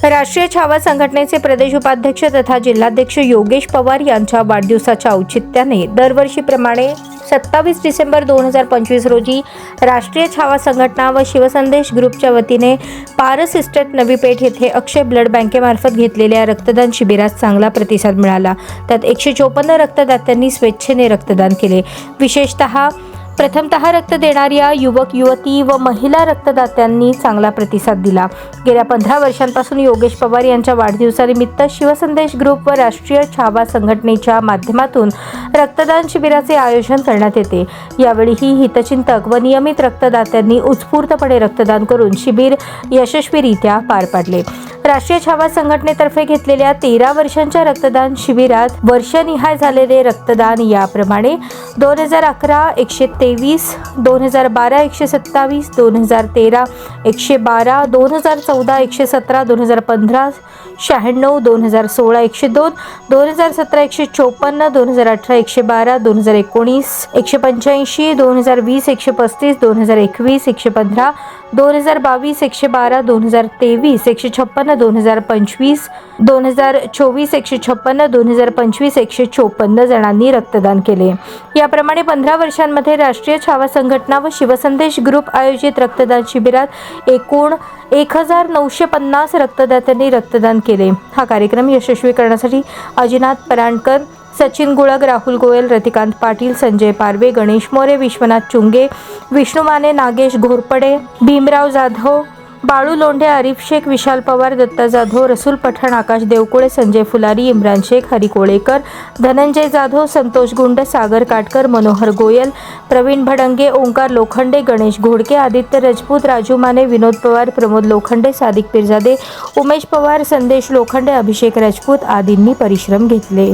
राष्ट्रीय छावा संघटनेचे प्रदेश उपाध्यक्ष तथा जिल्हाध्यक्ष योगेश पवार यांच्या वाढदिवसाच्या औचित्याने दरवर्षीप्रमाणे 27 डिसेंबर 2025 रोजी राष्ट्रीय छावा संघटना व शिवसंदेश ग्रुपच्या वतीने पारस इस्टेट नवी पेठ येथे अक्षय ब्लड बँकेमार्फत घेतलेल्या रक्तदान शिबिरास चांगला प्रतिसाद मिळाला। त्यात 154 रक्तदात्यांनी स्वेच्छेने रक्तदान केले। विशेषतः प्रथमतः रक्त देणाऱ्या युवक युवती व महिला रक्तदात्यांनी चांगला प्रतिसाद दिला। गेल्या 15 वर्षांपासून योगेश पवार यांच्या वाढदिवसानिमित्त शिवसंदेश ग्रुप व राष्ट्रीय छावा संघटनेच्या माध्यमातून रक्तदान शिबिराचे आयोजन करण्यात येते। यावेळीही हितचिंतक व नियमित रक्तदात्यांनी उत्स्फूर्तपणे रक्तदान करून शिबिर यशस्वीरित्या पार पाडले। राष्ट्रीय छावा संघटनेतर्फे घेतलेल्या 13 वर्षांच्या रक्तदान शिबिरात वर्षनिहाय झालेले रक्तदान याप्रमाणे 2011 123, 2012 127, 2013 112, 2014 117, 2015 96, 2016 102, 2017 154, 2018 112, 2019 185, 2020 135, 2021 115, 2022 112, 2023 156, 2025 2024 156, 2025 154 जणांनी रक्तदान केले। याप्रमाणे 15 वर्षांमध्ये राष्ट्रीय छावा संघटना व शिवसंदेश ग्रुप आयोजित रक्तदान शिबिरात एकूण 1950 रक्तदात्यांनी रक्तदान केले। हा कार्यक्रम यशस्वी करण्यासाठी अजिनाथ परांडकर, सचिन गुळग, राहुल गोयल, रतिकांत पाटील, संजय पारवे, गणेश मोरे, विश्वनाथ चुंगे, विष्णू माने, नागेश घोरपडे, भीमराव जाधव, बाळू लोंढे, आरिफ शेख, विशाल पवार, दत्ता जाधव, रसूल पठाण, आकाश देवकुळे, संजय फुलारी, इम्रान शेख, हरी कोळेकर, धनंजय जाधव, संतोष गुंड, सागर काटकर, मनोहर गोयल, प्रवीण भडंगे, ओंकार लोखंडे, गणेश घोडके, आदित्य राजपूत, राजू माने, विनोद पवार, प्रमोद लोखंडे, सादिक पिरजादे, उमेश पवार, संदेश लोखंडे, अभिषेक राजपूत आदींनी परिश्रम घेतले।